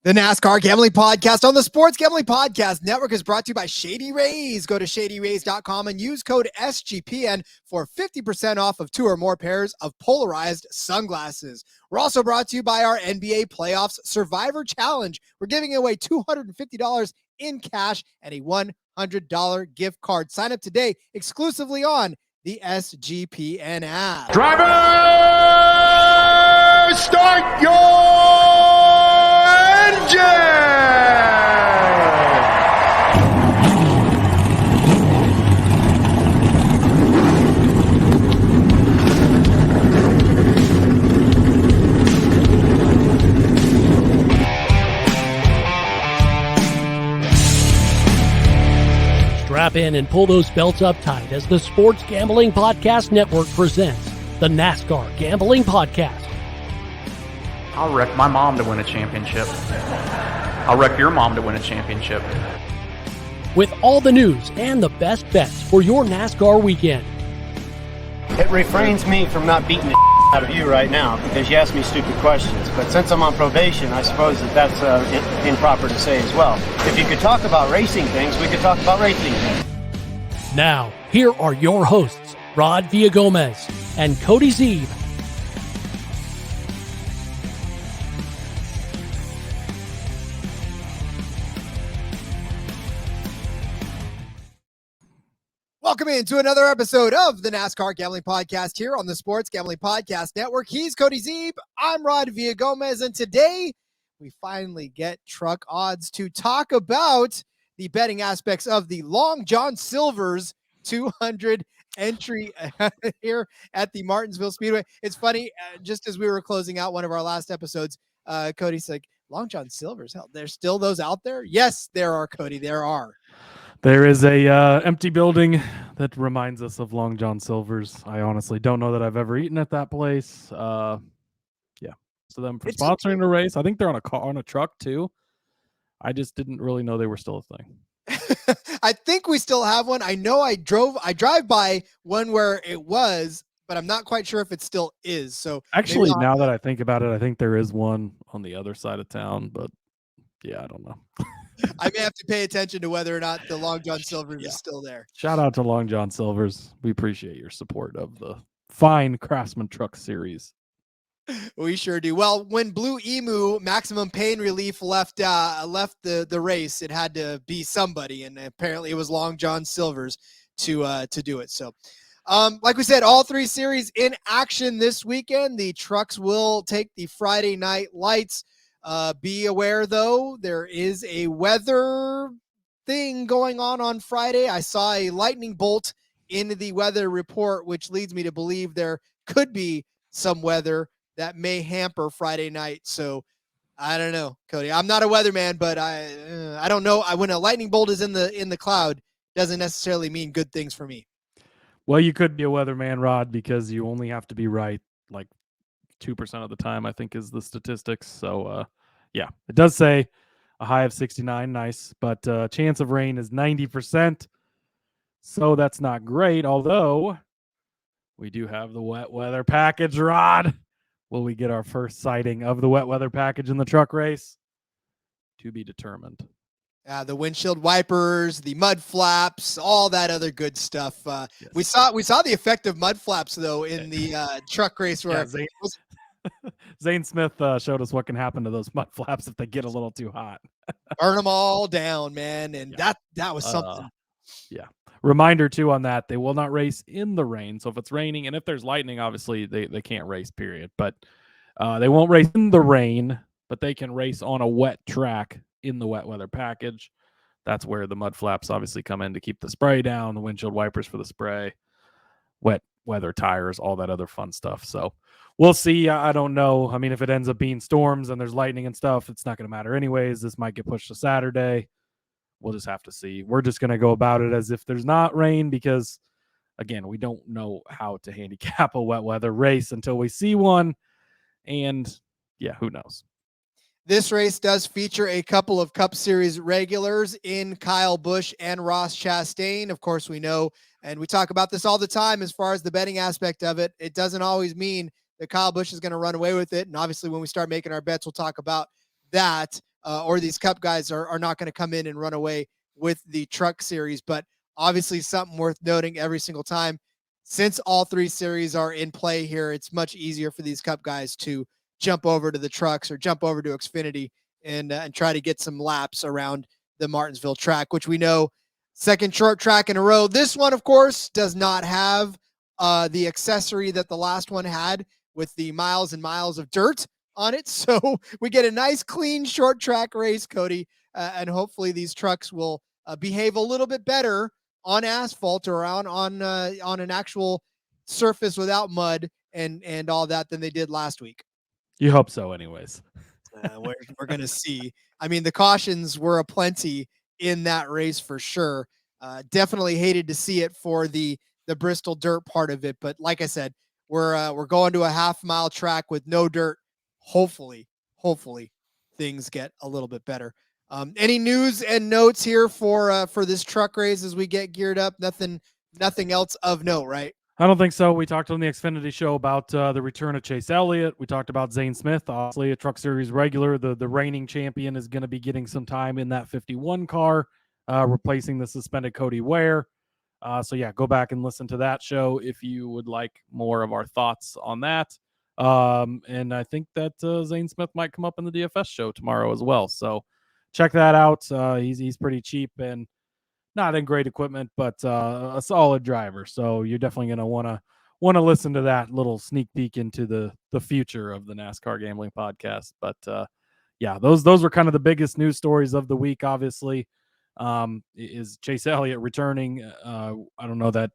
The NASCAR Gambling Podcast on the Sports Gambling Podcast Network is brought to you by Shady Rays. Go to shadyrays.com and use code SGPN for 50% off of 2 or more pairs of polarized sunglasses. We're also brought to you by our NBA Playoffs Survivor Challenge. We're giving away $250 in cash and a $100 gift card. Sign up today exclusively on the SGPN app. Driver, start your engine! Strap in and pull those belts up tight as the Sports Gambling Podcast Network presents the NASCAR Gambling Podcast. I'll wreck my mom to win a championship. I'll wreck your mom to win a championship. With all the news and the best bets for your NASCAR weekend. It refrains me from not beating the out of you right now because you ask me stupid questions. But since I'm on probation, I suppose that's improper to say as well. If you could talk about racing things, we could talk about racing things. Now, here are your hosts, Rod Villagomez and Cody Zeeb. Welcome into another episode of the NASCAR Gambling Podcast here on the Sports Gambling Podcast Network. He's Cody Zeeb. I'm Rod Villagomez, and today we finally get truck odds to talk about the betting aspects of the Long John Silver's 200 entry here at the Martinsville Speedway. It's funny, just as we were closing out one of our last episodes, Cody's like, Long John Silver's, hell, there's still those out there? Yes, there are, Cody, there are. There is a empty building that reminds us of Long John Silver's. I honestly don't know that I've ever eaten at that place. So them for sponsoring the race. I think they're on a truck too. I just didn't really know they were still a thing. I think we still have one. I know I drive by one where it was, but I'm not quite sure if it still is. So actually, now that I think about it, I think there is one on the other side of town, but yeah, I don't know. I may have to pay attention to whether or not the Long John Silver's is still there. Shout out to Long John Silver's. We appreciate your support of the fine Craftsman Truck Series. We sure do. Well, when Blue Emu Maximum Pain Relief left the race, it had to be somebody, and apparently it was Long John Silver's to do it. So, like we said, all 3 series in action this weekend. The trucks will take the Friday night lights. Be aware, though, there is a weather thing going on Friday. I saw a lightning bolt in the weather report, which leads me to believe there could be some weather that may hamper Friday night. So I don't know, Cody. I'm not a weatherman, but I don't know. When a lightning bolt is in the cloud, doesn't necessarily mean good things for me. Well, you could be a weatherman, Rod, because you only have to be right like 2% of the time, I think, is the statistics. So yeah, it does say a high of 69, nice, but chance of rain is 90%, so that's not great. Although we do have the wet weather package, Rod. Will we get our first sighting of the wet weather package in the truck race? To be determined. The windshield wipers, the mud flaps, all that other good stuff. Yes. We saw the effect of mud flaps though in the truck race where Zane Smith showed us what can happen to those mud flaps if they get a little too hot. Burn them all down, man, and that was something. Yeah. Reminder too on that, they will not race in the rain. So if it's raining and if there's lightning, obviously they can't race, period. But they won't race in the rain, but they can race on a wet track in the wet weather package. That's where the mud flaps obviously come in to keep the spray down, the windshield wipers for the spray, wet weather tires, all that other fun stuff. So we'll see. I don't know. I mean, if it ends up being storms and there's lightning and stuff, it's not going to matter anyways. This might get pushed to Saturday. We'll just have to see. We're just going to go about it as if there's not rain because, again, we don't know how to handicap a wet weather race until we see one. And, yeah, who knows? This race does feature a couple of Cup Series regulars in Kyle Busch and Ross Chastain. Of course, we know, and we talk about this all the time as far as the betting aspect of it. It doesn't always mean that Kyle Busch is going to run away with it. And obviously, when we start making our bets, we'll talk about that. or these Cup guys are not going to come in and run away with the Truck Series. But obviously something worth noting every single time. Since all 3 series are in play here, it's much easier for these Cup guys to jump over to the trucks or jump over to Xfinity and try to get some laps around the Martinsville track, which we know second short track in a row. This one, of course, does not have the accessory that the last one had with the miles and miles of dirt on it. So we get a nice, clean, short track race, Cody, and hopefully these trucks will behave a little bit better on asphalt or on an actual surface without mud and all that than they did last week. You hope so, anyways. We're going to see. I mean, the cautions were aplenty in that race for sure. Definitely hated to see it for the Bristol dirt part of it, but like I said, we're going to a half-mile track with no dirt. Hopefully things get a little bit better. Any news and notes here for this truck race as we get geared up? Nothing else of note, right? I don't think so. We talked on the Xfinity show about the return of Chase Elliott. We talked about Zane Smith, obviously a Truck Series regular. The reigning champion is going to be getting some time in that 51 car, replacing the suspended Cody Ware. So yeah, go back and listen to that show if you would like more of our thoughts on that. And I think that Zane Smith might come up in the DFS show tomorrow as well. So check that out. He's pretty cheap and not in great equipment, but a solid driver. So you're definitely going to want to listen to that little sneak peek into the future of the NASCAR Gambling Podcast. But yeah, those were kind of the biggest news stories of the week. Obviously, is Chase Elliott returning? I don't know that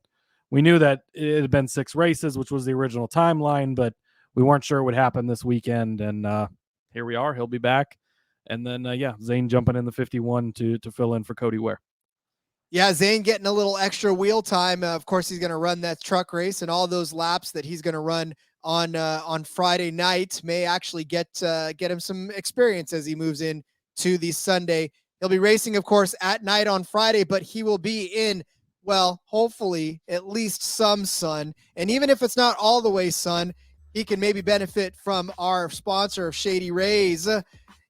we knew that it had been 6 races, which was the original timeline, but we weren't sure it would happen this weekend. And here we are. He'll be back. And then yeah, Zane jumping in the 51 to fill in for Cody Ware. Yeah, Zane getting a little extra wheel time. Of course, he's going to run that truck race, and all those laps that he's going to run on Friday night may actually get him some experience as he moves in to the Sunday. He'll be racing, of course, at night on Friday, but he will be in, well, hopefully at least some sun. And even if it's not all the way sun, he can maybe benefit from our sponsor of Shady Rays.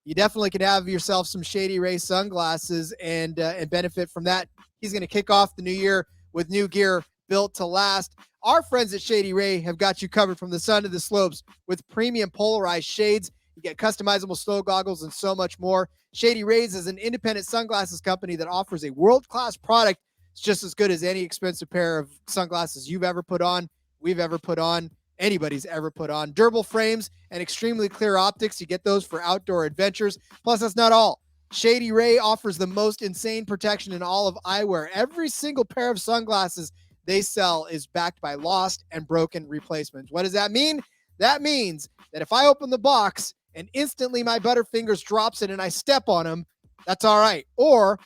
You definitely could have yourself some Shady Ray sunglasses and benefit from that. He's going to kick off the new year with new gear built to last. Our friends at Shady Ray have got you covered from the sun to the slopes with premium polarized shades. You get customizable snow goggles and so much more. Shady Rays is an independent sunglasses company that offers a world-class product. It's just as good as any expensive pair of sunglasses you've ever put on, we've ever put on, anybody's ever put on. Durable frames and extremely clear optics. You get those for outdoor adventures. Plus, that's not all. Shady Ray offers the most insane protection in all of eyewear. Every single pair of sunglasses they sell is backed by lost and broken replacements. What does that mean? That means that if I open the box and instantly my Butterfingers drops it and I step on them, that's all right. Or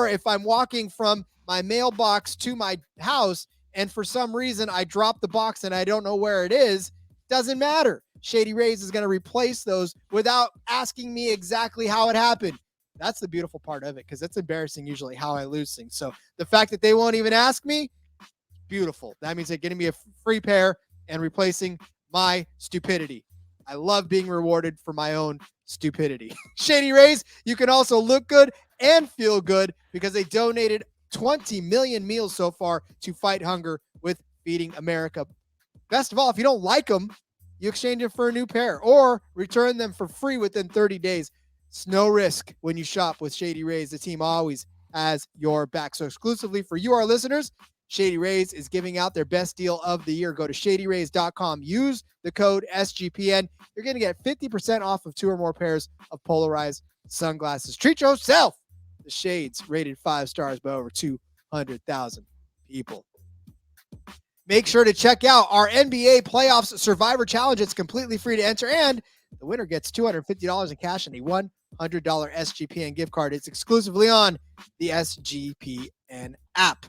if I'm walking from my mailbox to my house and for some reason I drop the box and I don't know where it is, doesn't matter. Shady Rays is going to replace those without asking me exactly how it happened. That's the beautiful part of it, because it's embarrassing usually how I lose things. So the fact that they won't even ask me, beautiful. That means they're getting me a free pair and replacing my stupidity. I love being rewarded for my own stupidity. Shady Rays, you can also look good and feel good because they donated 20 million meals so far to fight hunger with Feeding America. Best of all, if you don't like them, you exchange them for a new pair or return them for free within 30 days. It's no risk when you shop with Shady Rays. The team always has your back. So exclusively for you, our listeners, Shady Rays is giving out their best deal of the year. Go to shadyrays.com. Use the code SGPN. You're going to get 50% off of 2 or more pairs of polarized sunglasses. Treat yourself. The Shades rated 5 stars by over 200,000 people. Make sure to check out our NBA Playoffs Survivor Challenge. It's completely free to enter, and the winner gets $250 in cash and a $100 SGPN gift card. It's exclusively on the SGPN app.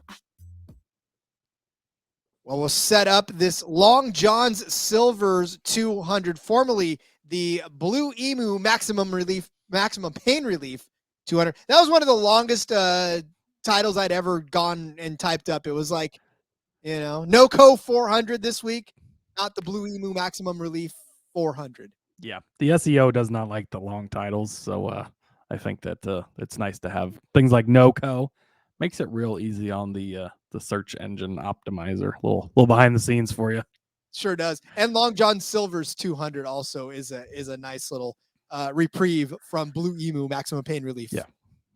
Well, we'll set up this Long John's Silver's 200, formerly the Blue Emu Maximum Pain Relief 200. That was one of the longest titles I'd ever gone and typed up. It was like, NoCo 400 this week, not the Blue Emu Maximum Relief 400. Yeah, the SEO does not like the long titles, so I think that it's nice to have things like NoCo. Makes it real easy on the search engine optimizer. Little behind the scenes for you. Sure does. And Long John Silver's 200 also is a nice little reprieve from Blue Emu Maximum Pain Relief. Yeah.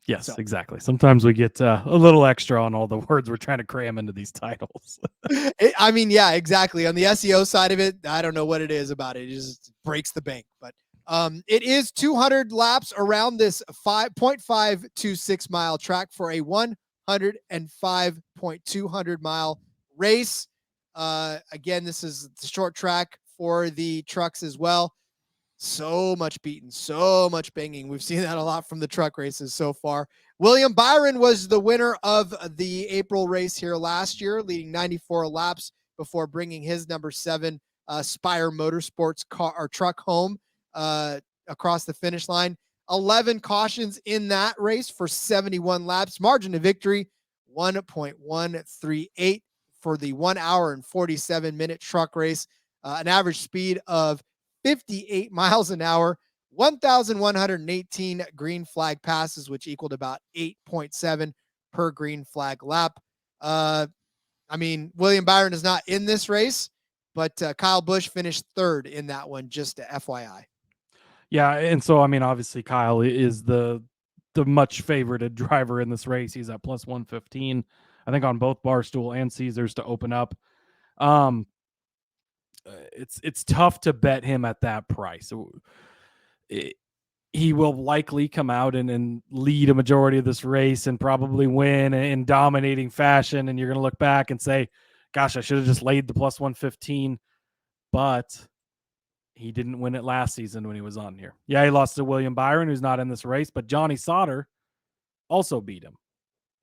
Yes, exactly. Sometimes we get a little extra on all the words we're trying to cram into these titles. Yeah, exactly. On the SEO side of it, I don't know what it is about it. It just breaks the bank. But it is 200 laps around this 5.526 mile track for a 105.200 mile race. Again, this is the short track for the trucks as well. So much beating, so much banging. We've seen that a lot from the truck races so far. William Byron was the winner of the April race here last year, leading 94 laps before bringing his number 7 Spire Motorsports car or truck home across the finish line. 11 cautions in that race for 71 laps. Margin of victory, 1.138 for the 1 hour and 47-minute truck race. An average speed of 58 miles an hour, 1,118 green flag passes, which equaled about 8.7 per green flag lap. William Byron is not in this race, but Kyle Busch finished third in that one, just to FYI. Yeah, and so, obviously Kyle is the much favorited driver in this race. He's at plus 115, I think, on both Barstool and Caesars to open up. It's tough to bet him at that price. He will likely come out and lead a majority of this race and probably win in dominating fashion. And you're going to look back and say, gosh, I should have just laid the plus 115, but he didn't win it last season when he was on here. Yeah, he lost to William Byron, who's not in this race, but Johnny Sauter also beat him.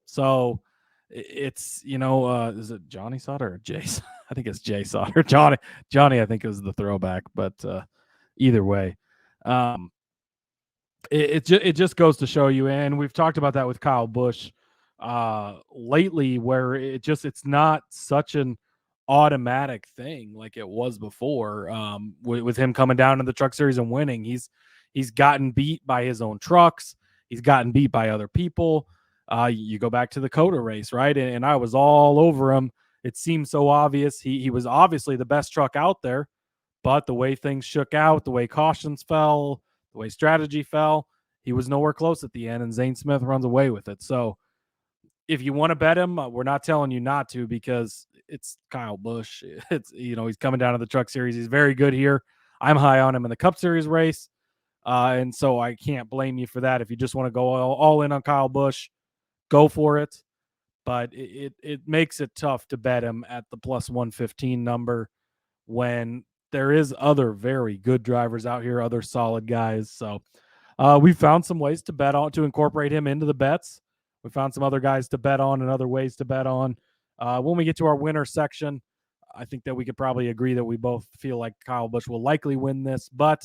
So it's, is it Johnny Sauter or Jay? I think it's Jay Sauter. Johnny, I think it was the throwback, but either way, it just goes to show you, and we've talked about that with Kyle Busch lately, where it's not such an automatic thing like it was before. With him coming down in the Truck Series and winning, he's gotten beat by his own trucks. He's gotten beat by other people. You go back to the Coda race, right? And I was all over him. It seemed so obvious. He was obviously the best truck out there, but the way things shook out, the way cautions fell, the way strategy fell, he was nowhere close at the end, and Zane Smith runs away with it. So if you want to bet him, we're not telling you not to, because it's Kyle Busch. It's, he's coming down to the Truck Series. He's very good here. I'm high on him in the Cup Series race. And so I can't blame you for that. If you just want to go all in on Kyle Busch, go for it. But it makes it tough to bet him at the plus 115 number when there is other very good drivers out here, other solid guys. So we found some ways to bet on, to incorporate him into the bets. We found some other guys to bet on and other ways to bet on. When we get to our winner section, I think that we could probably agree that we both feel like Kyle Busch will likely win this, but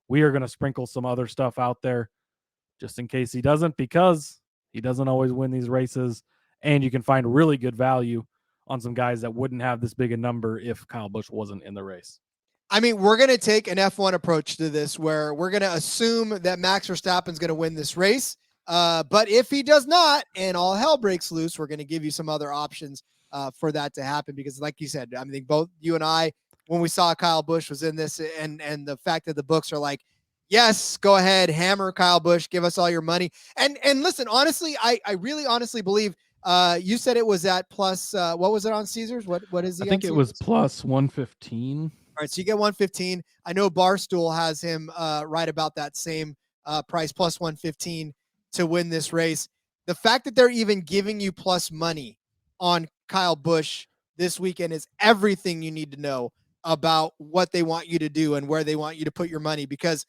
we are going to sprinkle some other stuff out there just in case he doesn't, because he doesn't always win these races. And you can find really good value on some guys that wouldn't have this big a number if Kyle Busch wasn't in the race. We're going to take an F1 approach to this, where we're going to assume that Max Verstappen is going to win this race. But if he does not, and all hell breaks loose, we're going to give you some other options for that to happen. Because like you said, I think both you and I, when we saw Kyle Busch was in this, and the fact that the books are like, yes, go ahead, hammer Kyle Busch, give us all your money. And listen, honestly, I really honestly believe, you said it was at plus, what was it on Caesars? What is he? I think it was plus 115. All right, so you get 115. I know Barstool has him right about that same price, plus 115 to win this race. The fact that they're even giving you plus money on Kyle Busch this weekend is everything you need to know about what they want you to do and where they want you to put your money, because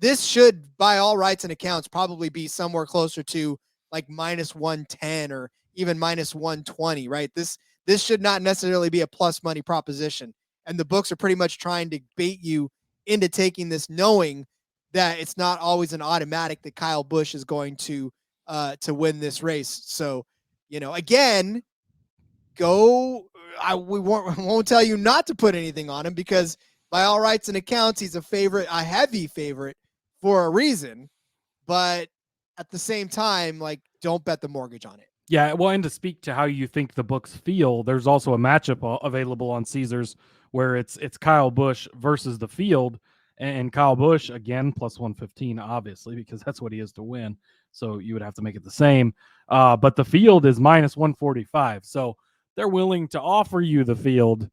this should, by all rights and accounts, probably be somewhere closer to like minus 110 or even minus 120, right? This should not necessarily be a plus money proposition. And the books are pretty much trying to bait you into taking this, knowing that it's not always an automatic that Kyle Busch is going to win this race. So, again, we won't tell you not to put anything on him, because by all rights and accounts, he's a heavy favorite for a reason. But at the same time, like, don't bet the mortgage on it. Yeah, well, and to speak to how you think the books feel, there's also a matchup available on Caesars where it's Kyle Busch versus the field, and Kyle Busch again plus 115, obviously, because that's what he is to win. So you would have to make it the same. But the field is minus 145, so they're willing to offer you the field,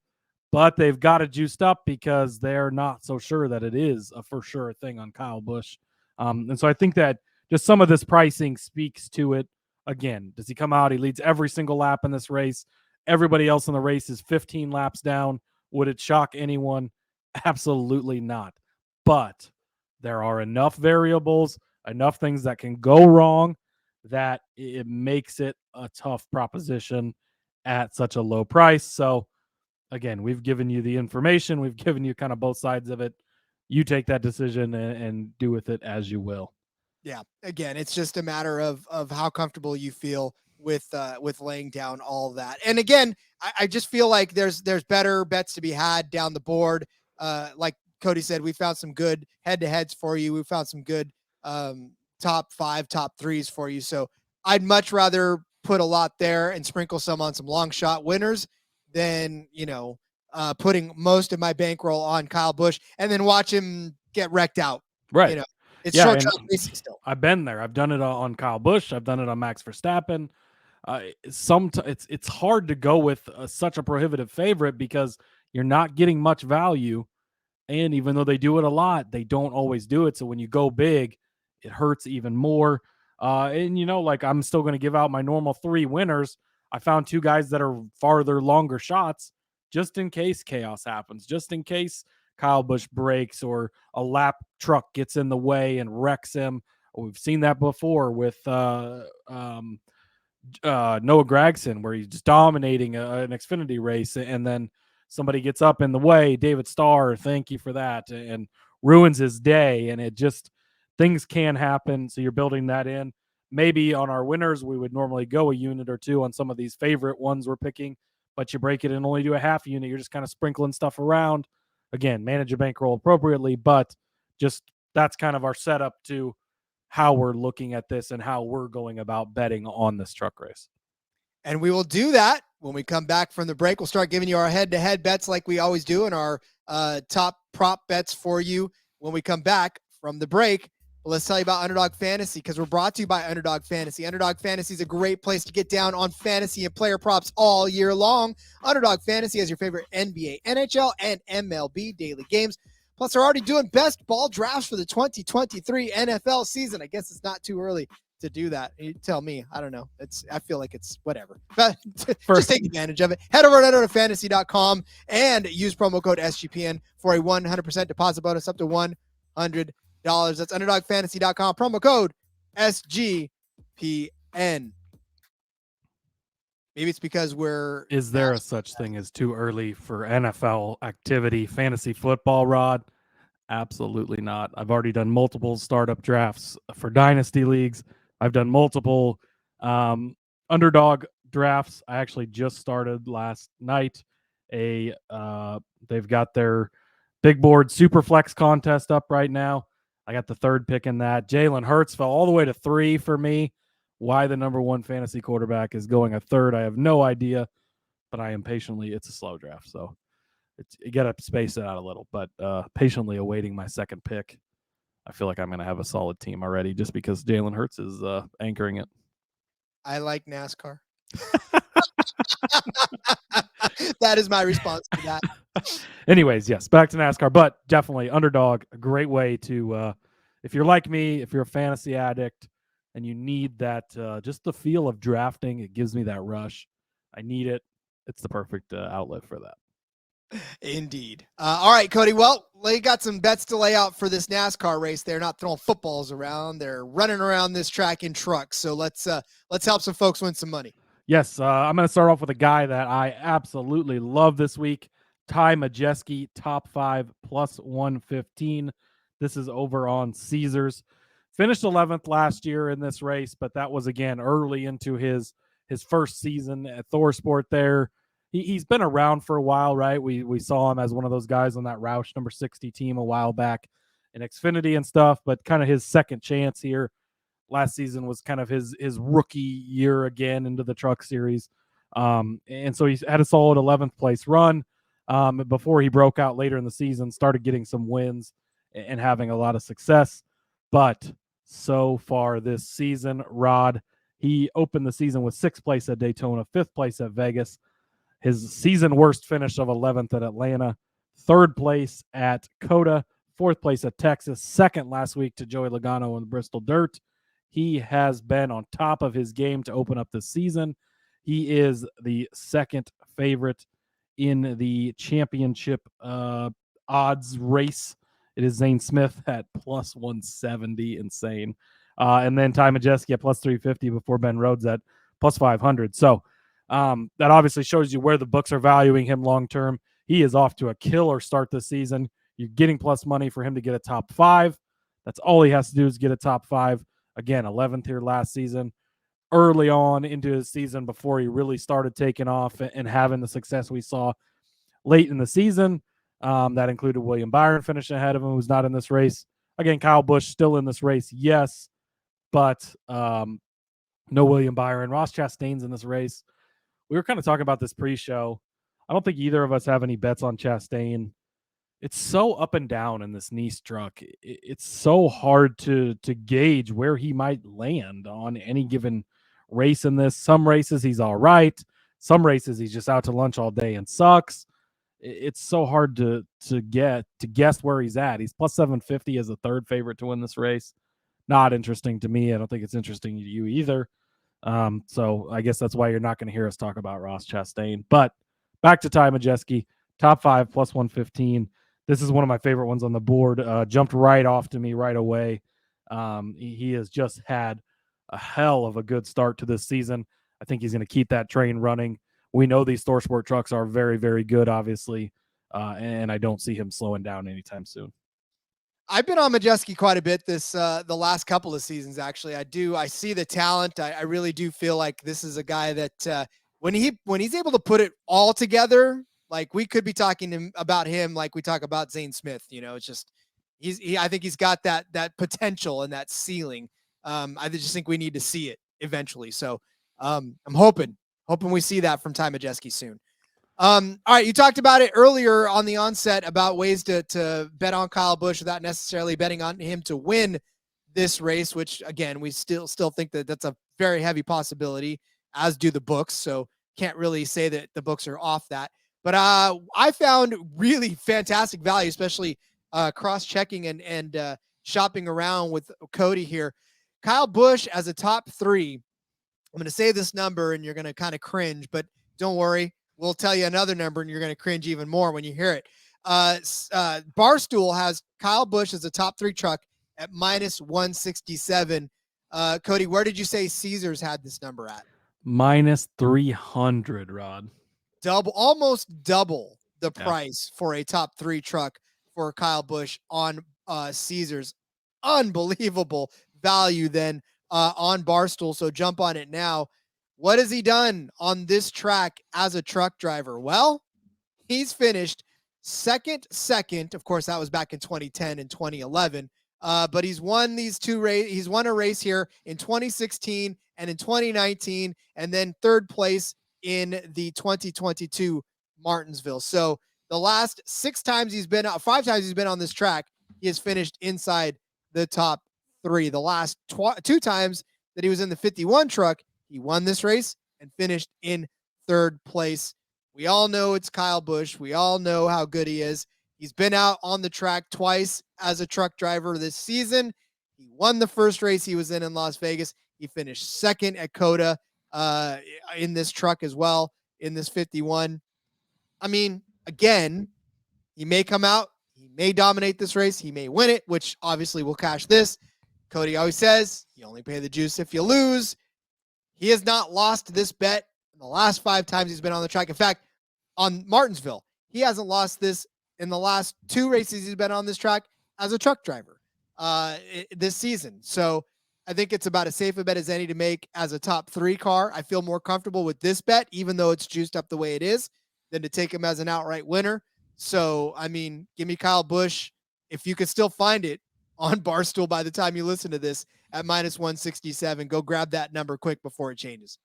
but they've got it juiced up because they're not so sure that it is a for sure thing on Kyle Busch. And so I think that just some of this pricing speaks to it. Again, does he come out? He leads every single lap in this race. Everybody else in the race is 15 laps down. Would it shock anyone? Absolutely not. But there are enough variables, enough things that can go wrong that it makes it a tough proposition at such a low price. So again, we've given you the information. We've given you kind of both sides of it. You take that decision and do with it as you will. Yeah. Again, it's just a matter of how comfortable you feel with laying down all that. And again, I just feel like there's better bets to be had down the board. Like Cody said, we found some good head-to-heads for you. We found some good top 5, top 3s for you. So I'd much rather put a lot there and sprinkle some on some long shot winners than, putting most of my bankroll on Kyle Busch and then watch him get wrecked out. Right. It's short track racing still. I've been there. I've done it on Kyle Busch. I've done it on Max Verstappen. It's hard to go with such a prohibitive favorite because you're not getting much value. And even though they do it a lot, they don't always do it. So when you go big, it hurts even more. I'm still going to give out my normal 3 winners. I found 2 guys that are farther, longer shots just in case chaos happens, just in case Kyle Busch breaks or a lap truck gets in the way and wrecks him. We've seen that before with Noah Gragson, where he's just dominating an Xfinity race, and then somebody gets up in the way. David Starr, thank you for that, and ruins his day. And it just, things can happen. So you're building that in. Maybe on our winners, we would normally go a unit or 2 on some of these favorite ones we're picking, but you break it and only do a half unit. You're just kind of sprinkling stuff around. Again, manage your bankroll appropriately, but just that's kind of our setup to how we're looking at this and how we're going about betting on this truck race. And we will do that when we come back from the break. We'll start giving you our head-to-head bets like we always do and our top prop bets for you when we come back from the break. But let's tell you about Underdog Fantasy because we're brought to you by Underdog Fantasy. Underdog Fantasy is a great place to get down on fantasy and player props all year long. Underdog Fantasy has your favorite NBA, NHL, and MLB daily games. Plus, they're already doing best ball drafts for the 2023 NFL season. I guess it's not too early to do that. You tell me. I don't know. I feel like it's whatever. But just take advantage of it. Head over to underdogfantasy.com and use promo code SGPN for a 100% deposit bonus up to $100. That's underdogfantasy.com. Promo code SGPN. Maybe it's because Is there a such thing as too early for NFL activity, fantasy football, Rod? Absolutely not. I've already done multiple startup drafts for dynasty leagues. I've done multiple underdog drafts. I actually just started last night. They've got their big board super flex contest up right now. I got the 3rd pick in that. Jalen Hurts fell all the way to 3 for me. Why the number 1 fantasy quarterback is going a 3rd, I have no idea, but I am it's a slow draft, so you got to space it out a little, but patiently awaiting my 2nd pick. I feel like I'm going to have a solid team already just because Jalen Hurts is anchoring it. I like NASCAR. That is my response to that. Anyways, yes, back to NASCAR, but definitely Underdog, a great way to, if you're like me, if you're a fantasy addict and you need that, just the feel of drafting, it gives me that rush. I need it. It's the perfect outlet for that. Indeed. All right, Cody. Well, they got some bets to lay out for this NASCAR race. They're not throwing footballs around. They're running around this track in trucks. So let's help some folks win some money. Yes, I'm going to start off with a guy that I absolutely love this week. Ty Majeski, top 5 plus 115. This is over on Caesars. Finished 11th last year in this race, but that was, again, early into his first season at ThorSport there. He's been around for a while, right? We saw him as one of those guys on that Roush number 60 team a while back in Xfinity and stuff, but kind of his second chance here. Last season was kind of his rookie year again into the Truck Series. And so he's had a solid 11th place run before he broke out later in the season, started getting some wins and having a lot of success. But so far this season, Rod, he opened the season with 6th place at Daytona, 5th place at Vegas, his season worst finish of 11th at Atlanta, 3rd place at Coda, 4th place at Texas, 2nd last week to Joey Logano in the Bristol Dirt. He has been on top of his game to open up the season. He is the 2nd favorite in the championship odds race. It is Zane Smith at plus 170, insane. And then Ty Majeski at plus 350 before Ben Rhodes at plus 500. So that obviously shows you where the books are valuing him long term. He is off to a killer start this season. You're getting plus money for him to get a top 5. That's all he has to do is get a top 5. Again, 11th here last season. Early on into his season before he really started taking off and having the success we saw late in the season. That included William Byron finishing ahead of him, who's not in this race. Again, Kyle Busch still in this race, yes, but no William Byron. Ross Chastain's in this race. We were kind of talking about this pre-show. I don't think either of us have any bets on Chastain. It's so up and down in this Nice truck. It's so hard to gauge where he might land on any given race in this. Some races he's all right. Some races he's just out to lunch all day and sucks. It's so hard to guess where he's at. He's plus 750 as a 3rd favorite to win this race. Not interesting to me. I don't think it's interesting to you either. So I guess that's why you're not going to hear us talk about Ross Chastain. But back to Ty Majeski, top 5 plus 115. This is one of my favorite ones on the board. Jumped right off to me right away. He has just had a hell of a good start to this season. I think he's going to keep that train running. We know these Thor Sport trucks are very, very good, obviously, and I don't see him slowing down anytime soon. I've been on Majeski quite a bit the last couple of seasons, actually. I see the talent. I really do feel like this is a guy that when he's able to put it all together, like we could be talking about him like we talk about Zane Smith. It's just I think he's got that potential and that ceiling. I just think we need to see it eventually. So I'm hoping we see that from Ty Majeski soon. All right, you talked about it earlier on the onset about ways to bet on Kyle Busch without necessarily betting on him to win this race, which again we still think that's a very heavy possibility, as do the books. So can't really say that the books are off that. But I found really fantastic value, especially cross-checking and shopping around with Cody here. Kyle Busch as a top 3. I'm going to say this number and you're going to kind of cringe, but don't worry. We'll tell you another number and you're going to cringe even more when you hear it. Barstool has Kyle Busch as a top 3 truck at minus 167. Cody, where did you say Caesars had this number at? Minus 300, Rod. Almost double the price for a top 3 truck for Kyle Busch on Caesars. Unbelievable value then on Barstool. So jump on it now. What has he done on this track as a truck driver? Well, he's finished second. Of course, that was back in 2010 and 2011. But he's won these 2 races. He's won a race here in 2016 and in 2019, and then 3rd place in the 2022 Martinsville. So the last 5 times he's been on this track, he has finished inside the top 3. The last 2 times that he was in the 51 truck, he won this race and finished in 3rd place. We all know it's Kyle Busch. We all know how good he is. He's been out on the track twice as a truck driver this season. He won the first race he was in Las Vegas. He finished 2nd at Coda in this truck as well, in this 51. I mean, again, he may come out. He may dominate this race. He may win it, which obviously will cash this. Cody always says, you only pay the juice if you lose. He has not lost this bet in the last 5 times he's been on the track. In fact, on Martinsville, he hasn't lost this in the last 2 races he's been on this track as a truck driver this season. So I think it's about as safe a bet as any to make as a top 3 car. I feel more comfortable with this bet, even though it's juiced up the way it is, than to take him as an outright winner. So, I mean, give me Kyle Busch, if you could still find it on Barstool by the time you listen to this, at minus 167. Go grab that number quick before it changes.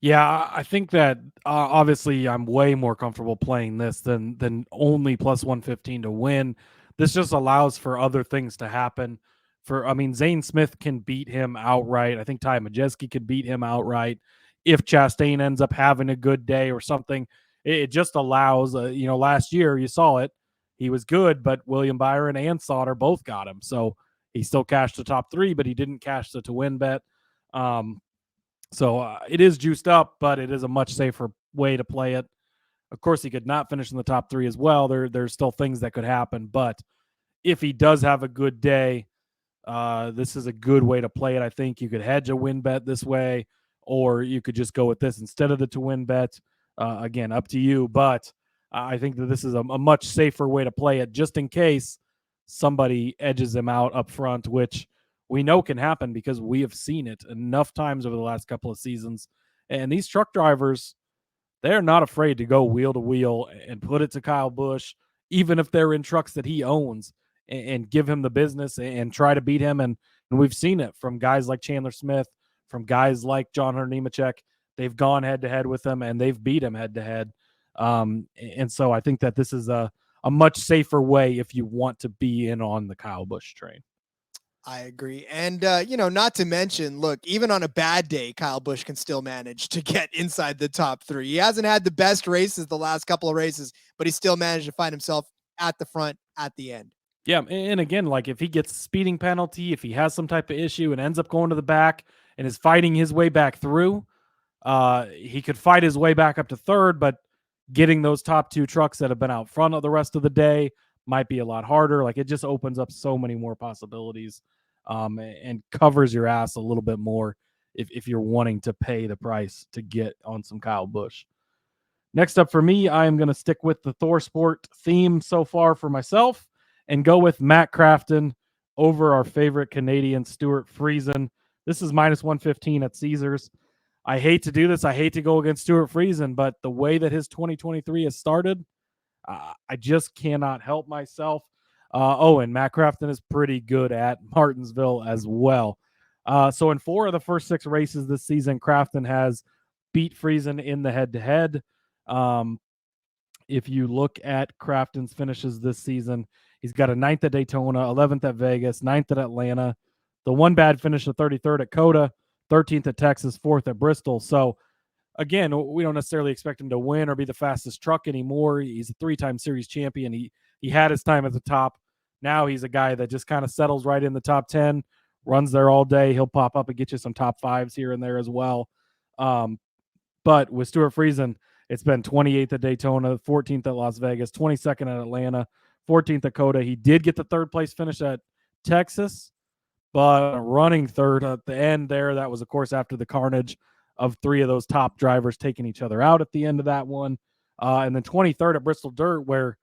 Yeah, I think that obviously I'm way more comfortable playing this than only plus 115 to win. This just allows for other things to happen. Zane Smith can beat him outright. I think Ty Majeski could beat him outright if Chastain ends up having a good day or something. It just allows, last year you saw it. He was good, but William Byron and Sauter both got him. So he still cashed the top 3, but he didn't cash the to win bet. So it is juiced up, but it is a much safer way to play it. Of course, he could not finish in the top 3 as well. There's still things that could happen, but if he does have a good day, this is a good way to play it. I think you could hedge a win bet this way, or you could just go with this instead of the to win bet. Again, up to you, but I think that this is a much safer way to play it, just in case somebody edges him out up front, which we know can happen because we have seen it enough times over the last couple of seasons. And these truck drivers, they're not afraid to go wheel to wheel and put it to Kyle Busch, even if they're in trucks that he owns, and give him the business and try to beat him. And we've seen it from guys like Chandler Smith, from guys like John Hunter Nemechek. They've gone head-to-head with him, and they've beat him head-to-head. And so I think that this is a much safer way if you want to be in on the Kyle Busch train. I agree. And, not to mention, look, even on a bad day, Kyle Busch can still manage to get inside the top 3. He hasn't had the best races the last couple of races, but he still managed to find himself at the front at the end. Yeah, and again, like if he gets a speeding penalty, if he has some type of issue and ends up going to the back and is fighting his way back through, he could fight his way back up to 3rd, but getting those top 2 trucks that have been out front of the rest of the day might be a lot harder. Like it just opens up so many more possibilities, and covers your ass a little bit more if you're wanting to pay the price to get on some Kyle Busch. Next up for me, I am going to stick with the Thor Sport theme so far for myself and go with Matt Crafton over our favorite Canadian, Stuart Friesen. This is minus 115 at Caesars. I hate to do this. I hate to go against Stuart Friesen, but the way that his 2023 has started, I just cannot help myself. And Matt Crafton is pretty good at Martinsville as well. So in 4 of the first 6 races this season, Crafton has beat Friesen in the head-to-head. If you look at Crafton's finishes this season, he's got a 9th at Daytona, 11th at Vegas, 9th at Atlanta, the one bad finish of 33rd at Coda, 13th at Texas, 4th at Bristol. So again, we don't necessarily expect him to win or be the fastest truck anymore. He's a 3-time series champion. He had his time at the top. Now he's a guy that just kind of settles right in the top 10, runs there all day. He'll pop up and get you some top 5s here and there as well. But with Stuart Friesen, it's been 28th at Daytona, 14th at Las Vegas, 22nd at Atlanta, 14th at Coda. He did get the 3rd place finish at Texas, but running 3rd at the end there. That was, of course, after the carnage of 3 of those top drivers taking each other out at the end of that one. And then 23rd at Bristol Dirt, where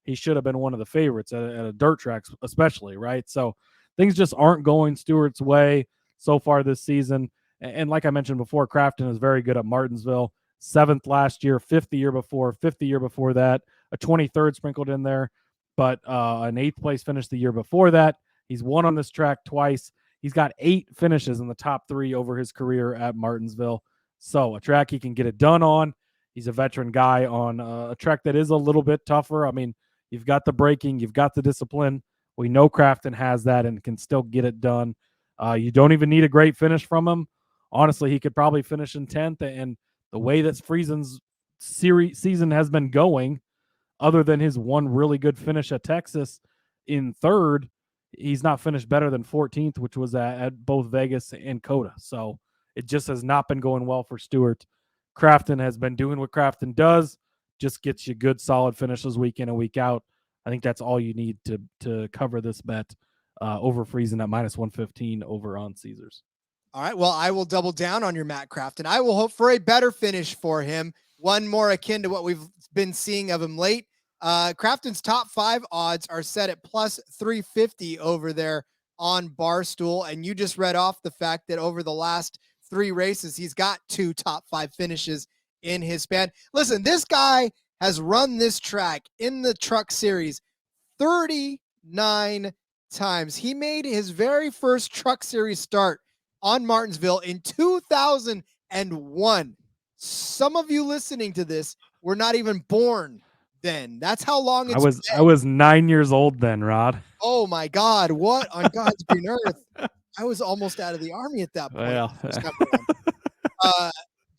he should have been one of the favorites at a dirt track, especially, right? So things just aren't going Stewart's way so far this season. And like I mentioned before, Crafton is very good at Martinsville. 7th last year, 5th the year before, 5th the year before that, a 23rd sprinkled in there, but an 8th place finish the year before that. He's won on this track twice. He's got 8 finishes in the top 3 over his career at Martinsville. So a track he can get it done on. He's a veteran guy on a track that is a little bit tougher. I mean, you've got the braking, you've got the discipline. We know Crafton has that and can still get it done. You don't even need a great finish from him. Honestly, he could probably finish in 10th. And the way that Friesen's season has been going, other than his one really good finish at Texas in 3rd, he's not finished better than 14th, which was at both Vegas and Coda. So it just has not been going well for Stewart. Crafton has been doing what Crafton does, just gets you good, solid finishes week in and week out. I think that's all you need to cover this bet over Friesen at minus 115 over on Caesars. All right, well, I will double down on your Matt Crafton. I will hope for a better finish for him, one more akin to what we've been seeing of him late. Crafton's top 5 odds are set at plus 350 over there on Barstool, and you just read off the fact that over the last 3 races, he's got 2 top 5 finishes in his span. Listen, this guy has run this track in the Truck Series 39 times. He made his very first Truck Series start on Martinsville in 2001. Some of you listening to this were not even born then. That's how long it's been. I was 9 years old then, Rod. Oh my God, what on God's green earth? I was almost out of the Army at that point. Well,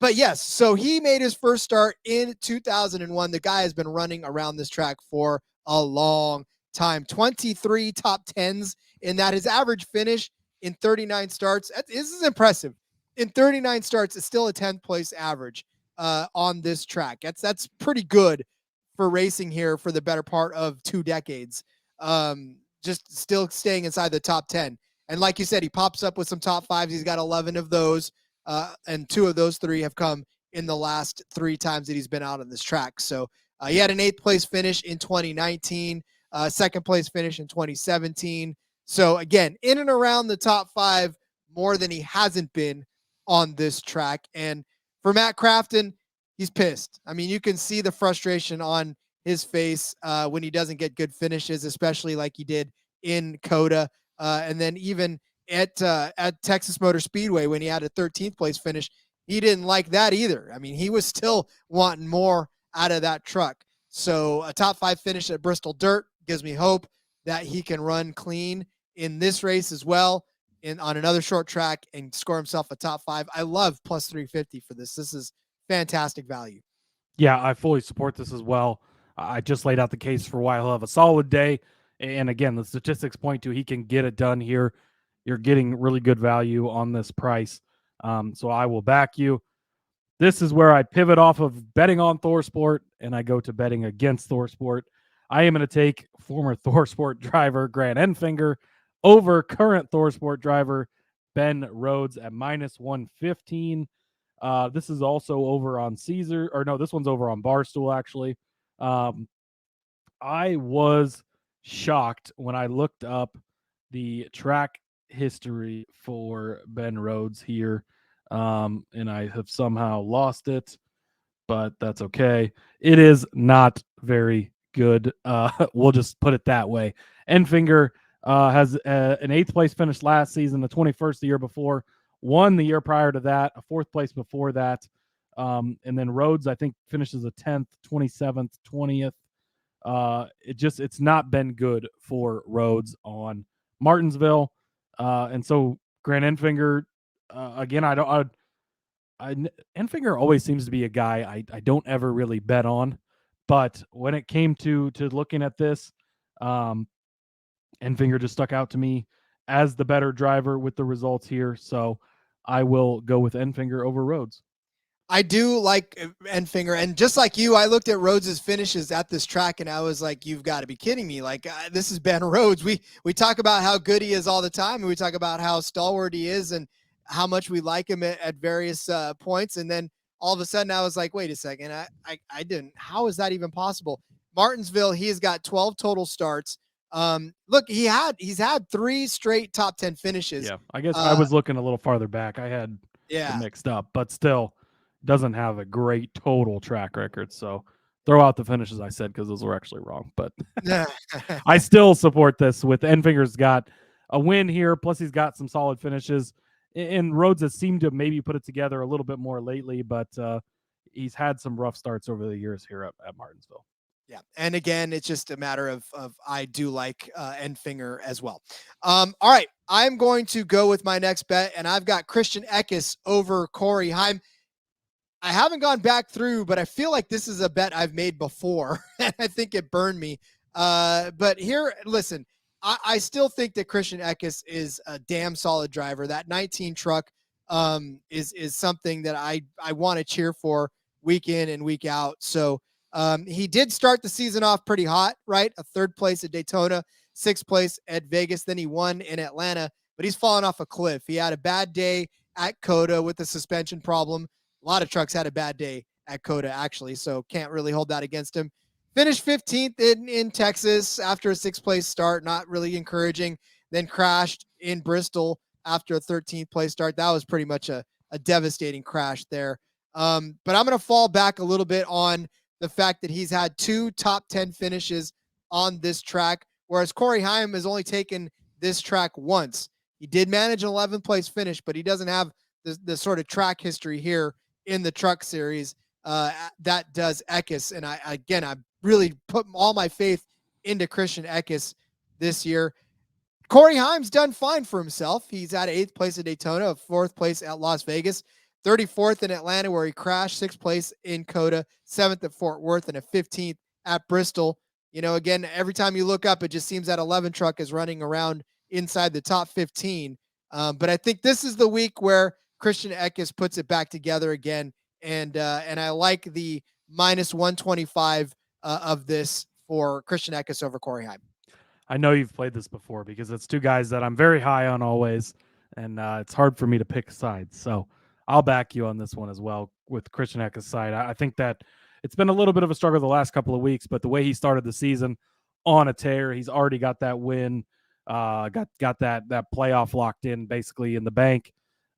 But yes, so he made his first start in 2001. The guy has been running around this track for a long time. 23 top 10s in that. His average finish in 39 starts. This is impressive. In 39 starts, it's still a 10th place average on this track. That's pretty good for racing here for the better part of 2 decades. Just still staying inside the top 10. And like you said, he pops up with some top 5s. He's got 11 of those. And 2 of those 3 have come in the last 3 times that he's been out on this track. So he had an 8th place finish in 2019, 2nd place finish in 2017. So again, in and around the top 5 more than he hasn't been on this track. And for Matt Crafton, he's pissed. I mean, you can see the frustration on his face when he doesn't get good finishes, especially like he did in Coda. And then even at Texas Motor Speedway, when he had a 13th place finish, he didn't like that either. I mean, he was still wanting more out of that truck. So a top 5 finish at Bristol Dirt gives me hope that he can run clean in this race as well on another short track and score himself a top 5. I love plus 350 for this. This is fantastic value. Yeah, I fully support this as well. I just laid out the case for why he'll have a solid day. And again, the statistics point to he can get it done here. You're getting really good value on this price. So I will back you. This is where I pivot off of betting on ThorSport and I go to betting against ThorSport. I am going to take former ThorSport driver Grant Enfinger over current ThorSport driver Ben Rhodes at minus 115. This is also over on Caesar, or no, this one's over on Barstool, actually. I was shocked when I looked up the track history for Ben Rhodes here, and I have somehow lost it, but that's okay. It is not very good. We'll just put it that way. Enfinger has an 8th place finish last season, the 21st the year before, won the year prior to that, a 4th place before that. And then Rhodes, I think, finishes a 10th, 27th, 20th. It's not been good for Rhodes on Martinsville. And so Grant Enfinger, again, Enfinger always seems to be a guy I don't ever really bet on, but when it came to looking at this, Enfinger just stuck out to me as the better driver with the results here. So I will go with Enfinger over Rhodes. I do like Enfinger, and just like you, I looked at Rhodes' finishes at this track, and I was like, "You've got to be kidding me!" Like this is Ben Rhodes. We talk about how good he is all the time, and we talk about how stalwart he is, and how much we like him at various points. And then all of a sudden, I was like, "Wait a second! I didn't. How is that even possible?" Martinsville, he has got 12 total starts. Look, he's had 3 straight top 10 finishes. Yeah, I guess I was looking a little farther back. I had it mixed up, but still doesn't have a great total track record. So throw out the finishes I said because those were actually wrong. But I still support this with Enfinger's got a win here. Plus he's got some solid finishes. And Rhodes has seemed to maybe put it together a little bit more lately, but he's had some rough starts over the years here at Martinsville. Yeah. And again, it's just a matter of I do like Enfinger as well. All right. I'm going to go with my next bet, and I've got Christian Eckes over Corey Heim. I haven't gone back through, but I feel like this is a bet I've made before, and I think it burned me. But here, listen, I still think that Christian Eckes is a damn solid driver. That 19 truck is something that I want to cheer for week in and week out. So he did start the season off pretty hot, right? A 3rd place at Daytona, 6th place at Vegas. Then he won in Atlanta, but he's fallen off a cliff. He had a bad day at Coda with the suspension problem. A lot of trucks had a bad day at Coda, actually, so can't really hold that against him. Finished 15th in Texas after a 6th place start, not really encouraging. Then crashed in Bristol after a 13th place start. That was pretty much a devastating crash there. But I'm going to fall back a little bit on the fact that he's had 2 top 10 finishes on this track, whereas Corey Heim has only taken this track once. He did manage an 11th place finish, but he doesn't have the sort of track history here in the Truck Series that does Eckes. And I really put all my faith into Christian Eckes this year. Corey Heim's done fine for himself. He's at 8th place at Daytona, 4th place at Las Vegas, 34th in Atlanta where he crashed, 6th place in Coda, 7th at Fort Worth, and a 15th at Bristol. You know, again, every time you look up, it just seems that 11 truck is running around inside the top 15. But I think this is the week where Christian Eckes puts it back together again. And I like the minus 125 of this for Christian Eckes over Corey Heim. I know you've played this before because it's two guys that I'm very high on always, and it's hard for me to pick sides. So I'll back you on this one as well with Christian Eckes' side. I think that it's been a little bit of a struggle the last couple of weeks, but the way he started the season on a tear, he's already got that win, got that playoff locked in basically in the bank,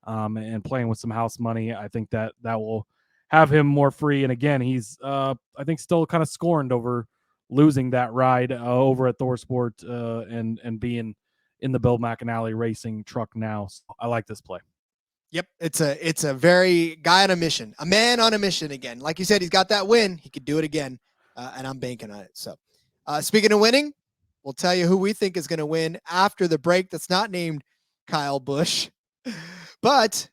and playing with some house money. I think that will have him more free. And again, he's I think still kind of scorned over losing that ride over at ThorSport and being in the Bill McAnally Racing truck now. So I like this play. Yep, it's a very guy on a mission, a man on a mission again. Like you said, he's got that win. He could do it again, and I'm banking on it. So speaking of winning, we'll tell you who we think is going to win after the break. That's not named Kyle Busch. But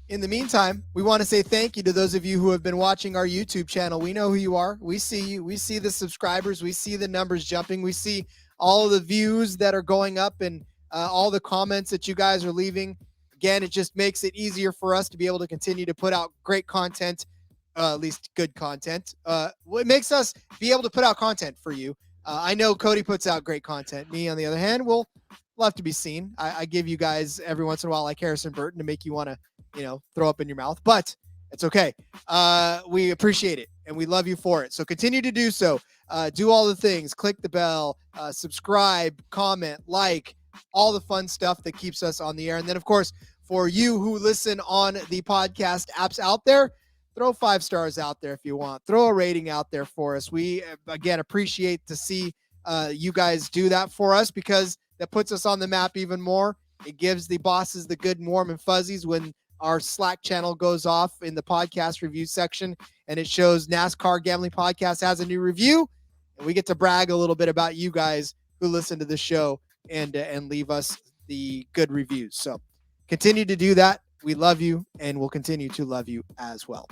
in the meantime, we want to say thank you to those of you who have been watching our YouTube channel. We know who you are. We see you. We see the subscribers. We see the numbers jumping. We see all of the views that are going up and all the comments that you guys are leaving. Again, it just makes it easier for us to be able to continue to put out great content, at least good content. It makes us be able to put out content for you. I know Cody puts out great content. Me, on the other hand, will love to be seen. I give you guys every once in a while, like Harrison Burton, to make you want to, throw up in your mouth. But it's okay. We appreciate it, and we love you for it. So continue to do so. Do all the things. Click the bell. Subscribe, comment, like, all the fun stuff that keeps us on the air. And then, of course, for you who listen on the podcast apps out there, throw 5 stars out there if you want. Throw a rating out there for us. We, again, appreciate to see you guys do that for us because that puts us on the map even more. It gives the bosses the good and warm and fuzzies when our Slack channel goes off in the podcast review section and it shows NASCAR Gambling Podcast has a new review. And we get to brag a little bit about you guys who listen to the show and leave us the good reviews. So continue to do that. We love you, and we'll continue to love you as well.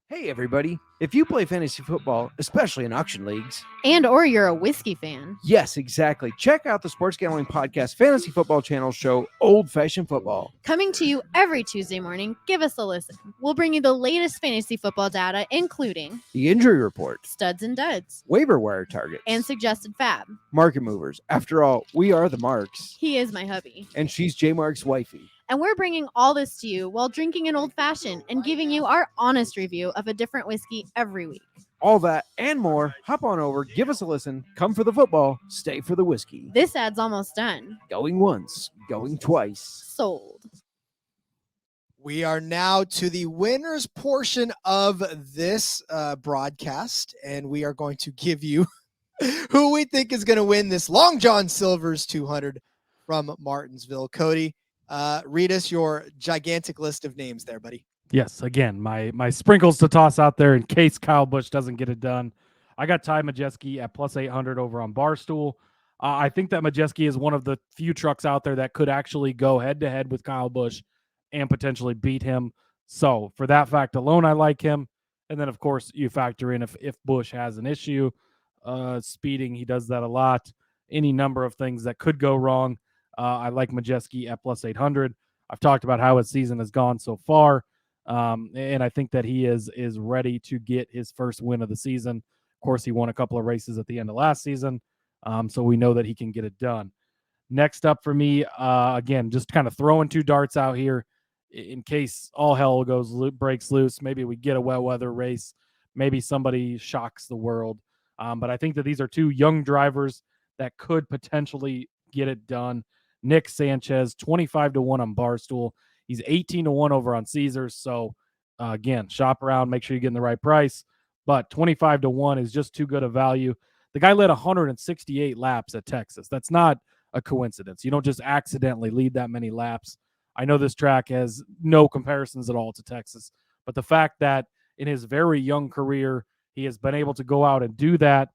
Hey, everybody. If you play fantasy football, especially in auction leagues, or you're a whiskey fan. Yes, exactly. Check out the Sports Gambling Podcast Fantasy Football Channel show, Old Fashioned Football. Coming to you every Tuesday morning, give us a listen. We'll bring you the latest fantasy football data, including The injury report, studs and duds, waiver wire targets, and suggested fab. market movers. After all, we are the Marks. He is my hubby. And she's J Mark's wifey. And we're bringing all this to you while drinking an old fashioned and giving you our honest review of a different whiskey every week. All that and more. Hop on over, give us a listen, come for the football, stay for the whiskey. This ad's almost done. Going once, going twice. Sold. We are now to the winners portion of this broadcast, and we are going to give you who we think is going to win this Long John Silver's 200 from Martinsville. Cody, read us your gigantic list of names there, buddy. Yes, again, my sprinkles to toss out there in case Kyle Busch doesn't get it done. I got Ty Majeski at plus 800 over on Barstool. I think that Majeski is one of the few trucks out there that could actually go head-to-head with Kyle Busch and potentially beat him. So for that fact alone, I like him. And then, of course, you factor in if Busch has an issue, speeding, he does that a lot. Any number of things that could go wrong. I like Majeski at plus 800. I've talked about how his season has gone so far. And I think that he is ready to get his first win of the season. Of course, he won a couple of races at the end of last season, so we know that he can get it done. Next up for me, again, just kind of throwing 2 darts out here in case all hell breaks loose. Maybe we get a wet weather race. Maybe somebody shocks the world. But I think that these are 2 young drivers that could potentially get it done. Nick Sanchez, 25-1 on Barstool. He's 18-1 over on Caesars. So, again, shop around, make sure you're getting the right price. But 25-1 is just too good a value. The guy led 168 laps at Texas. That's not a coincidence. You don't just accidentally lead that many laps. I know this track has no comparisons at all to Texas, but the fact that in his very young career, he has been able to go out and do that,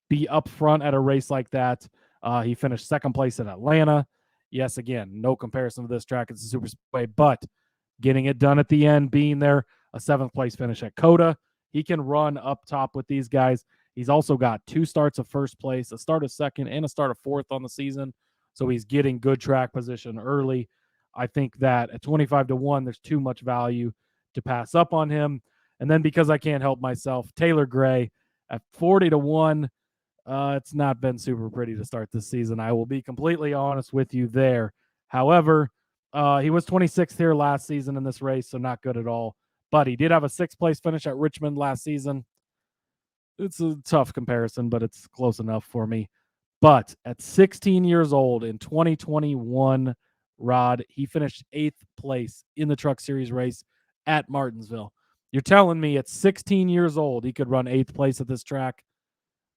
be up front at a race like that. He finished second place at Atlanta. Yes, again, no comparison to this track. It's a super speedway, but getting it done at the end, being there, a 7th place finish at Coda. He can run up top with these guys. He's also got 2 starts of first place, a start of second, and a start of fourth on the season. So he's getting good track position early. I think that at 25-1, there's too much value to pass up on him. And then because I can't help myself, Taylor Gray at 40-1. It's not been super pretty to start this season. I will be completely honest with you there. However, he was 26th here last season in this race, so not good at all. But he did have a 6th place finish at Richmond last season. It's a tough comparison, but it's close enough for me. But at 16 years old in 2021, Rod, he finished 8th place in the Truck Series race at Martinsville. You're telling me at 16 years old, he could run 8th place at this track?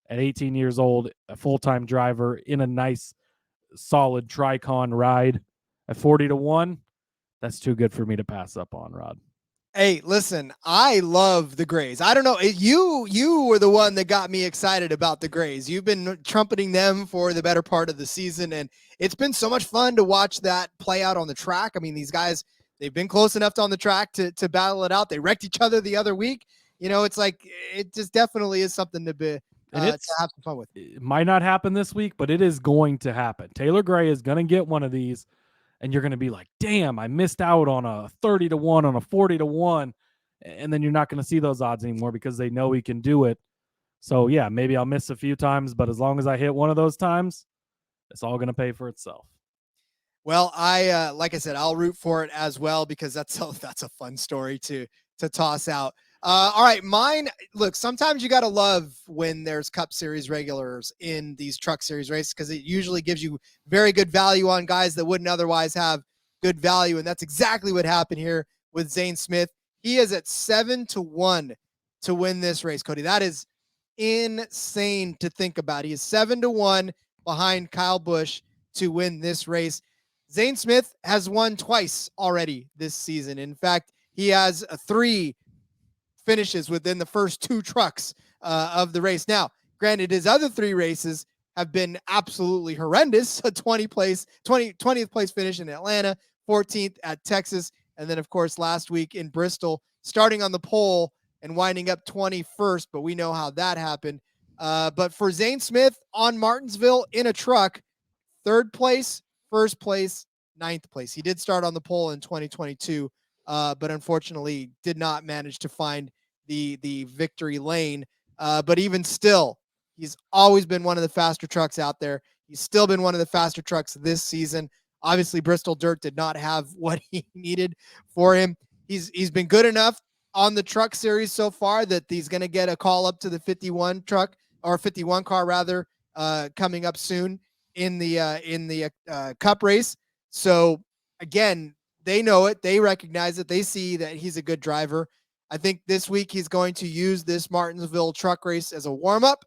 At 18 years old, a full-time driver in a nice, solid Tricon ride at 40-1, that's too good for me to pass up on, Rod. Hey, listen, I love the Grays. I don't know. You were the one that got me excited about the Grays. You've been trumpeting them for the better part of the season, and it's been so much fun to watch that play out on the track. I mean, these guys, they've been close enough on the track to battle it out. They wrecked each other the other week. You know, it's like it just definitely is something to be to have some fun with. It might not happen this week, but it is going to happen. Taylor Gray is going to get one of these, and you're going to be like, damn, I missed out on a 30-1, on a 40-1. And then you're not going to see those odds anymore because they know he can do it. So, yeah, maybe I'll miss a few times, but as long as I hit one of those times, it's all going to pay for itself. Well, like I said, I'll root for it as well because that's a fun story to toss out. All right, mine. Look, sometimes you got to love when there's Cup Series regulars in these Truck Series races because it usually gives you very good value on guys that wouldn't otherwise have good value, and that's exactly what happened here with Zane Smith. He is at 7-1 to win this race, Cody. That is insane to think about. He is 7-1 behind Kyle Busch to win this race. Zane Smith has won twice already this season. In fact, he has 3 finishes within the first 2 trucks of the race. Now, granted, his other 3 races have been absolutely horrendous. A 20th place finish in Atlanta, 14th at Texas, and then, of course, last week in Bristol, starting on the pole and winding up 21st, but we know how that happened. But for Zane Smith on Martinsville in a truck, 3rd place, 1st place, 9th place. He did start on the pole in 2022, but unfortunately did not manage to find the victory lane. But even still, he's always been one of the faster trucks out there. He's still been one of the faster trucks this season. Obviously, Bristol Dirt did not have what he needed for him. He's been good enough on the Truck Series so far that he's going to get a call up to the 51 truck or 51 car rather coming up soon in the Cup race. So again, they know it. They recognize it. They see that he's a good driver. I think this week he's going to use this Martinsville truck race as a warm-up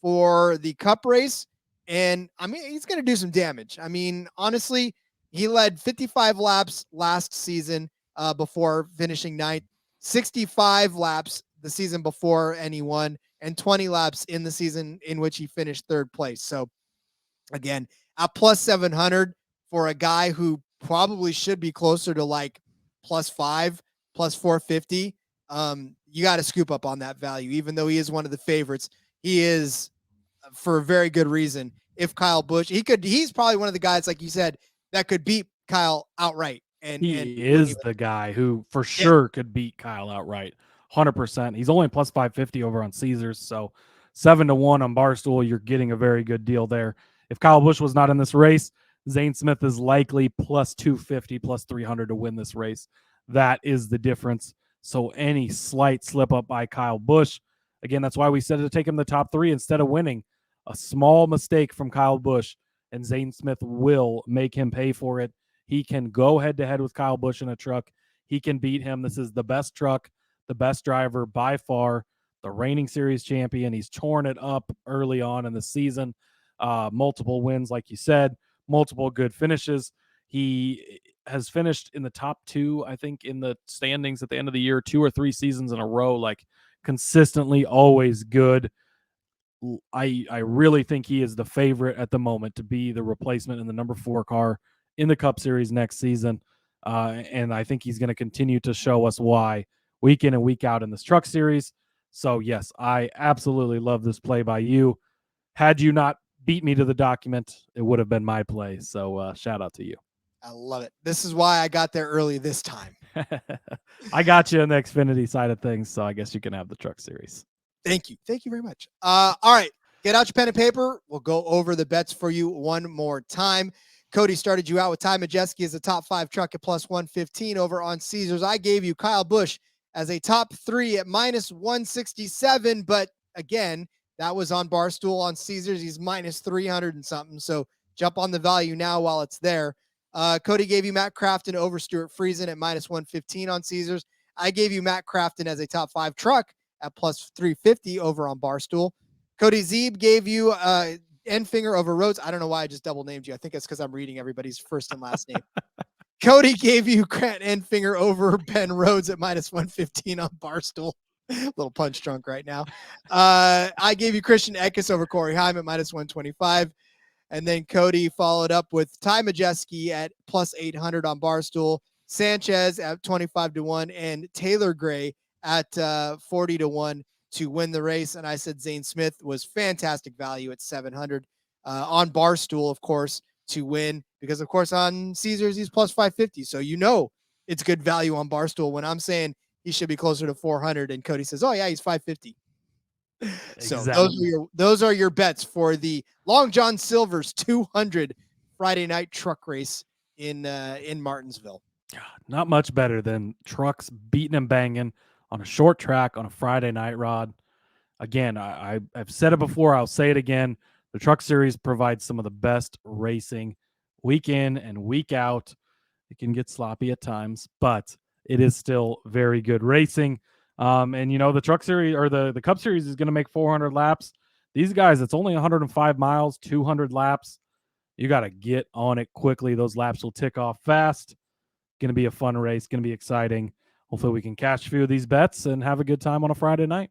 for the Cup race. And, I mean, he's going to do some damage. I mean, honestly, he led 55 laps last season before finishing 9th, 65 laps the season before anyone, and 20 laps in the season in which he finished 3rd place. So, again, at plus 700 for a guy who probably should be closer to like plus 5, plus 450. You got to scoop up on that value, even though he is one of the favorites. He is, for a very good reason. If Kyle Busch, he's probably one of the guys, like you said, that could beat Kyle outright. And he is the guy who for sure could beat Kyle outright. 100%. He's only plus 550 over on Caesars. So 7-1 on Barstool. You're getting a very good deal there. If Kyle Busch was not in this race, Zane Smith is likely plus 250, plus 300 to win this race. That is the difference. So any slight slip up by Kyle Busch, again, that's why we said to take him the top 3 instead of winning. A small mistake from Kyle Busch, and Zane Smith will make him pay for it. He can go head-to-head with Kyle Busch in a truck. He can beat him. This is the best truck, the best driver by far, the reigning series champion. He's torn it up early on in the season. Multiple wins, like you said, multiple good finishes. He has finished in the top 2, I think, in the standings at the end of the year, 2 or 3 seasons in a row, like consistently always good. I really think he is the favorite at the moment to be the replacement in the number 4 car in the Cup Series next season. And I think he's going to continue to show us why week in and week out in this Truck Series. So, yes, I absolutely love this play by you. Had you not beat me to the document, it would have been my play. So, shout out to you. I love it. This is why I got there early this time. I got you on the Xfinity side of things, so I guess you can have the Truck Series. Thank you. Thank you very much. All right. Get out your pen and paper. We'll go over the bets for you one more time. Cody started you out with Ty Majeski as a top 5 truck at plus 115 over on Caesars. I gave you Kyle Busch as a top 3 at minus 167. But again, that was on Barstool. On Caesars, he's minus 300 and something. So jump on the value now while it's there. Cody gave you Matt Crafton over Stuart Friesen at minus 115 on Caesars. I gave you Matt Crafton as a top 5 truck at plus 350 over on Barstool. Cody Zeeb gave you Enfinger over Rhodes. I don't know why I just double named you. I think it's because I'm reading everybody's first and last name. Cody gave you Grant Enfinger over Ben Rhodes at minus 115 on Barstool. Little punch drunk right now. I gave you Christian Eckes over Corey Heim at minus 125. And then Cody followed up with Ty Majeski at plus 800 on Barstool, Sanchez at 25-1, and Taylor Gray at 40-1 to win the race. And I said Zane Smith was fantastic value at 700 on Barstool, of course, to win, because of course on Caesars he's plus 550. So it's good value on Barstool when I'm saying he should be closer to 400, and Cody says, oh yeah, he's 550. So Exactly. those are your bets for the Long John Silver's 200 Friday night truck race in Martinsville. God, not much better than trucks beating and banging on a short track on a Friday night, Rod. Again, I've said it before. I'll say it again. The Truck Series provides some of the best racing week in and week out. It can get sloppy at times, but it is still very good racing. And the Truck Series or the Cup Series is going to make 400 laps. These guys, it's only 105 miles, 200 laps. You got to get on it quickly. Those laps will tick off fast. Going to be a fun race. Going to be exciting. Hopefully we can catch a few of these bets and have a good time on a Friday night.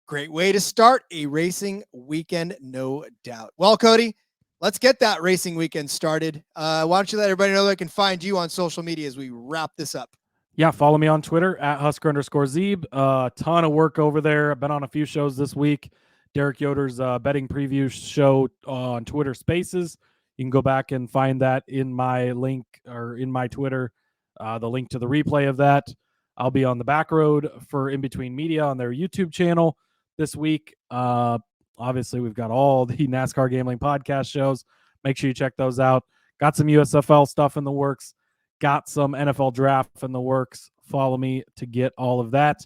Great way to start a racing weekend, no doubt. Well, Cody, let's get that racing weekend started. Why don't you let everybody know they can find you on social media as we wrap this up? Yeah, follow me on Twitter at Husker_Zeeb. A ton of work over there. I've been on a few shows this week. Derek Yoder's betting preview show on Twitter Spaces. You can go back and find that in my link or in my Twitter, the link to the replay of that. I'll be on the back road for In Between Media on their YouTube channel this week. Obviously, we've got all the NASCAR Gambling Podcast shows. Make sure you check those out. Got some USFL stuff in the works. Got some NFL draft in the works. Follow me to get all of that.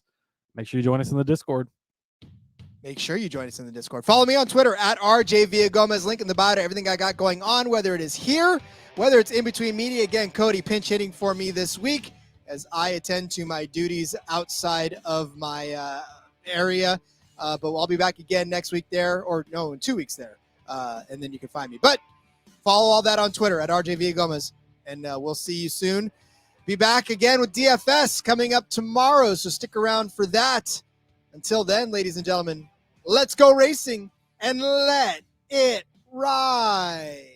Make sure you join us in the Discord. Make sure you join us in the Discord. Follow me on Twitter at RJ Villagomez. Link in the bio to everything I got going on, whether it is here, whether it's In Between Media. Again, Cody pinch hitting for me this week as I attend to my duties outside of my area. But I'll be back again next week there, or no, in 2 weeks there. And then you can find me. But follow all that on Twitter at RJ Villagomez. And we'll see you soon. Be back again with DFS coming up tomorrow, so stick around for that. Until then, ladies and gentlemen, let's go racing and let it ride.